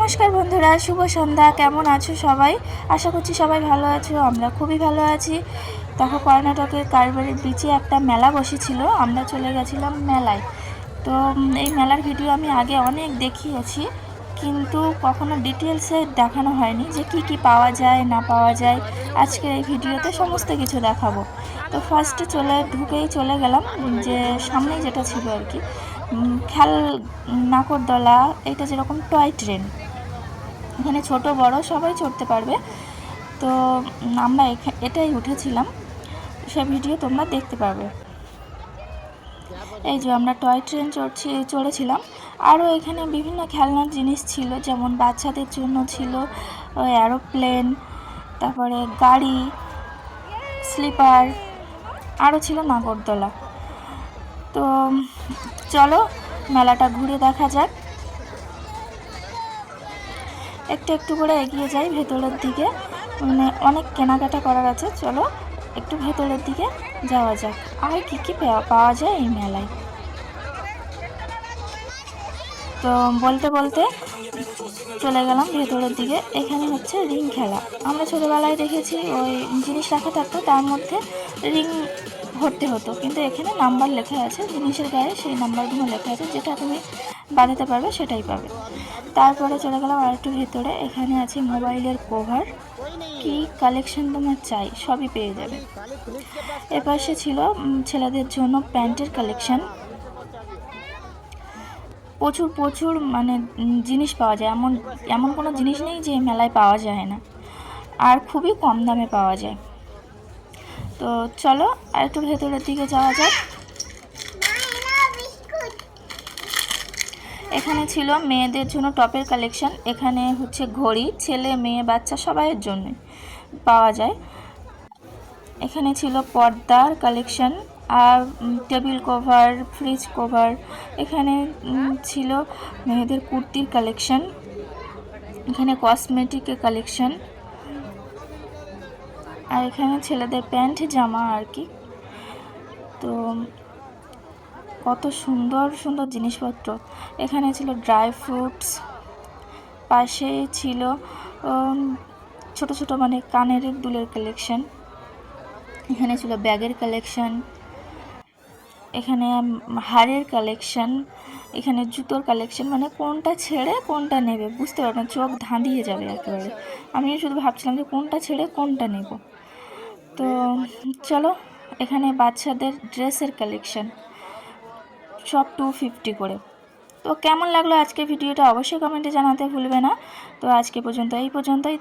নমস্কার বন্ধুরা, শুভ সন্ধ্যা। কেমন আছো সবাই? আশা করছি সবাই ভালো আছো। আমরা খুবই ভালো আছি। দেখো, কর্ণাটকের কারবারি ব্রিজে একটা মেলা বসেছিল, আমরা চলে গেছিলাম মেলায়। তো এই মেলার ভিডিও আমি আগে অনেক দেখিয়েছি, কিন্তু কখনো ডিটেলসে দেখানো হয়নি যে কি কি পাওয়া যায় না পাওয়া যায়। আজকে এই ভিডিওতে সমস্ত কিছু দেখাবো। তো ফার্স্টে ঢুকেই চলে গেলাম যে সামনেই যেটা ছিল আর কি, নাকরদোলা। এটা যেরকম টয় ট্রেন, এখানে ছোট বড় সবাই চড়তে পারবে। তো আমরা এটাই উঠেছিলাম, সে ভিডিও তোমরা দেখতে পাবে। এই যে আমরা টয় ট্রেন চড়েছিলাম। আরও এখানে বিভিন্ন খেলনার জিনিস ছিল, যেমন বাচ্চাদের জন্য ছিল এরোপ্লেন, তারপরে গাড়ি, স্লিপার, আরও ছিল নাগরদোলা। তো চলো মেলাটা ঘুরে দেখা যাক। একটু একটু করে এগিয়ে যাই ভেতরের দিকে, মানে অনেক কেনাকাটা করার আছে। চলো একটু ভেতরের দিকে যাওয়া যাক, আর কি কি পাওয়া যায় এই মেলায়। তো বলতে বলতে চলে গেলাম ভেতরের দিকে। এখানে হচ্ছে রিং খেলা। আমরা ছোটোবেলায় দেখেছি ওই জিনিস রাখা থাকতো, তার মধ্যে রিং ভরতে হতো, কিন্তু এখানে নাম্বার লেখা আছে জিনিসের গায়ে, সেই নাম্বারগুলো লেখা আছে, যেটা তুমি বাঁধাতে পারবে সেটাই পাবে। তারপরে চলে গেলাম আর একটু ভেতরে। এখানে আছে মোবাইলের কভার, কি কালেকশন তোমার চাই সবই পেয়ে যাবে। এপাশে ছিল ছেলেদের জন্য প্যান্টের কালেকশন। প্রচুর প্রচুর মানে জিনিস পাওয়া যায়, এমন এমন কোনো জিনিস নেই যে মেলায় পাওয়া যায় না, আর খুবই কম দামে পাওয়া যায়। তো চলো আর একটু ভেতরের দিকে যাওয়া যাক। এখানে ছিল মেয়েদের জন্য টপের কালেকশন। এখানে হচ্ছে ঘড়ি, ছেলে মেয়ে বাচ্চা সবাইয়ের জন্য পাওয়া যায়। এখানে ছিল পর্দার কালেকশন, আর টেবিল কভার, ফ্রিজ কভার। এখানে ছিল মেয়েদের কুর্তির কালেকশন। এখানে কসমেটিকের কালেকশন, আর এখানে ছেলেদের প্যান্ট জামা আর কি। তো কত সুন্দর সুন্দর জিনিসপত্র। এখানে ছিল ড্রাই ফ্রুটস, পাশে ছিল ছোট ছোট মানে কানের দুলের কালেকশন। এখানে ছিল ব্যাগের কালেকশন, এখানে হারের কালেকশন, এখানে জুতোর কালেকশন। মানে কোনটা ছেড়ে কোনটা নেবে বুঝতে পারবে না, চোখ ধাঁধিয়ে যাবে একেবারে। আমি শুধু ভাবছিলাম যে কোনটা ছেড়ে কোনটা নেব। তো চলো, এখানে বাচ্চাদের ড্রেসের কালেকশন, সব 250 করে। তো কেমন লাগলো আজকে ভিডিওটা অবশ্যই কমেন্টে জানাতে ভুলবে না। তো আজকে পর্যন্তই।